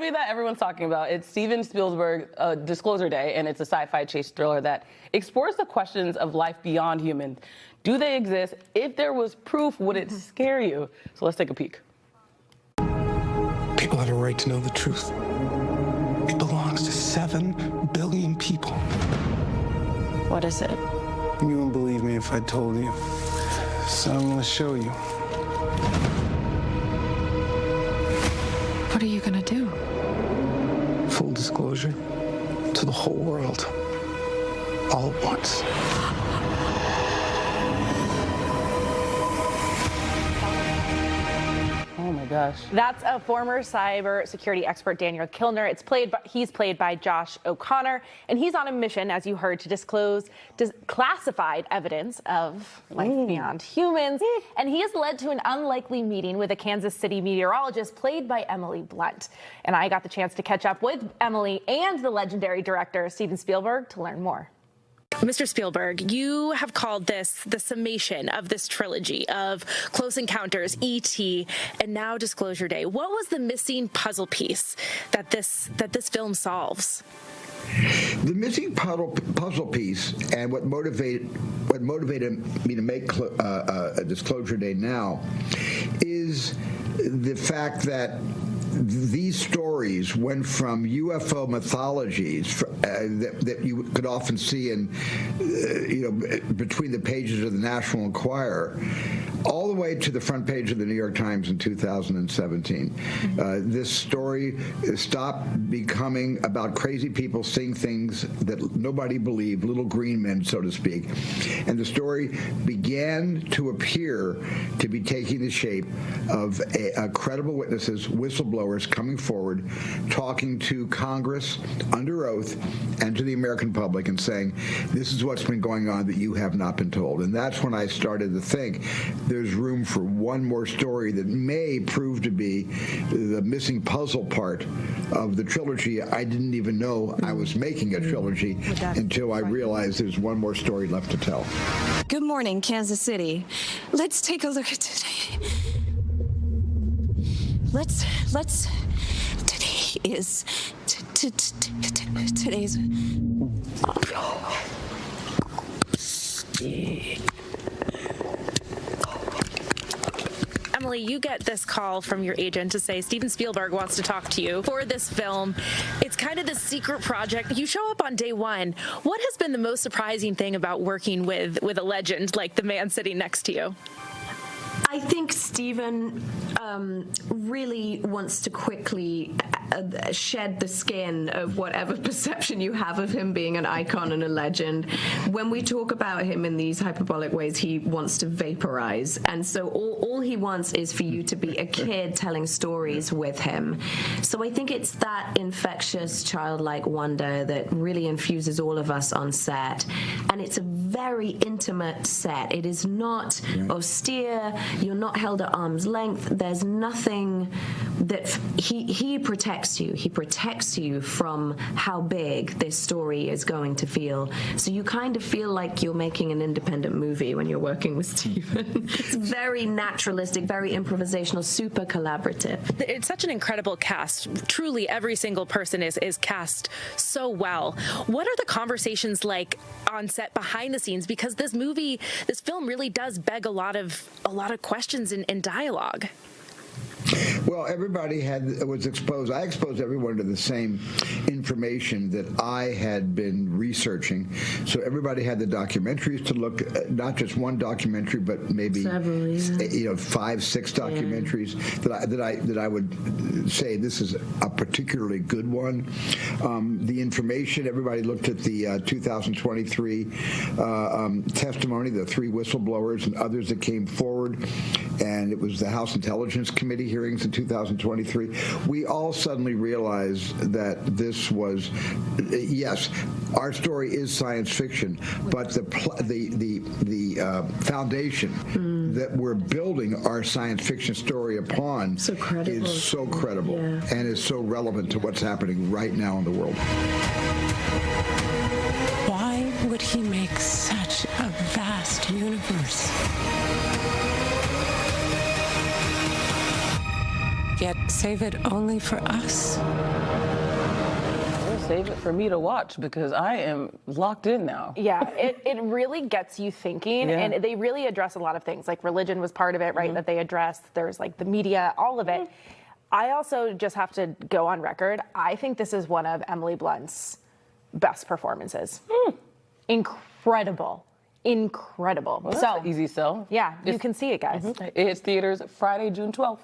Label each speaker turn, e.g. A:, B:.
A: movie that everyone's talking about. It's Steven Spielberg, Disclosure Day, and it's a sci-fi chase thriller that explores the questions of life beyond humans. Do they exist? If there was proof, would it scare you? So let's take a peek.
B: People have a right to know the truth. It belongs to 7 billion people.
C: What is it?
B: You wouldn't believe me if I told you. So I'm going to show you.
C: What are you gonna do?
B: Full disclosure to the whole world. All at once.
A: Oh my gosh.
D: That's a former cybersecurity expert, Daniel Kilner. He's played by Josh O'Connor, and he's on a mission, as you heard, to disclose classified evidence of life beyond humans. And he has led to an unlikely meeting with a Kansas City meteorologist played by Emily Blunt. And I got the chance to catch up with Emily and the legendary director, Steven Spielberg, to learn more. Mr. Spielberg, you have called this the summation of this trilogy of Close Encounters, E.T., and now Disclosure Day. What was the missing puzzle piece that this film solves?
E: The missing puzzle piece, and what motivated me to make a Disclosure Day now, is the fact that these stories went from UFO mythologies that you could often see in, between the pages of the National Enquirer, all the way to the front page of the New York Times in 2017. This story stopped becoming about crazy people seeing things that nobody believed, little green men, so to speak. And the story began to appear to be taking the shape of credible witnesses, whistleblowers coming forward, talking to Congress under oath and to the American public and saying, this is what's been going on that you have not been told. And that's when I started to think there's room for one more story that may prove to be the missing puzzle part of the trilogy. I didn't even know I was making a trilogy until I realized there's one more story left to tell.
F: Good morning, Kansas City. Let's take a look at today. Today's.
D: Emily, you get this call from your agent to say Steven Spielberg wants to talk to you for this film. It's kind of this secret project. You show up on day one. What has been the most surprising thing about working with a legend like the man sitting next to you?
F: I think Steven really wants to quickly shed the skin of whatever perception you have of him being an icon and a legend. When we talk about him in these hyperbolic ways, he wants to vaporize. And so all he wants is for you to be a kid telling stories with him. So I think it's that infectious, childlike wonder that really infuses all of us on set. And it's a very intimate set. It is not austere. You're not held at arm's length. There's nothing that he protects you. He protects you from how big this story is going to feel. So you kind of feel like you're making an independent movie when you're working with Steven. It's very naturalistic, very improvisational, super collaborative.
D: It's such an incredible cast. Truly, every single person is cast so well. What are the conversations like on set behind the scenes? Because this film really does beg a lot of questions and dialogue.
E: Well, everybody was exposed. I exposed everyone to the same information that I had been researching. So everybody had the documentaries to look at, not just one documentary, but maybe several, 5, 6 documentaries that I would say this is a particularly good one. The information, everybody looked at the 2023 testimony, the 3 whistleblowers and others that came forward, and it was the House Intelligence Committee hearings in 2023. We all suddenly realized that this was, yes, our story is science fiction, but the foundation that we're building our science fiction story upon is so credible and is so relevant to what's happening right now in the world.
G: Why would he make such a vast universe? Yet save it only for us?
A: save it for me to watch because I am locked in now.
D: Yeah, it really gets you thinking,
A: Yeah.
D: and they really address a lot of things. Like religion was part of it, right? That they addressed. There's like the media, all of it. I also just have to go on record. I think this is one of Emily Blunt's best performances. Incredible. Well,
A: that's
D: so
A: an easy sell.
D: yeah, you can see it, guys.
A: It hits theaters Friday, June 12th.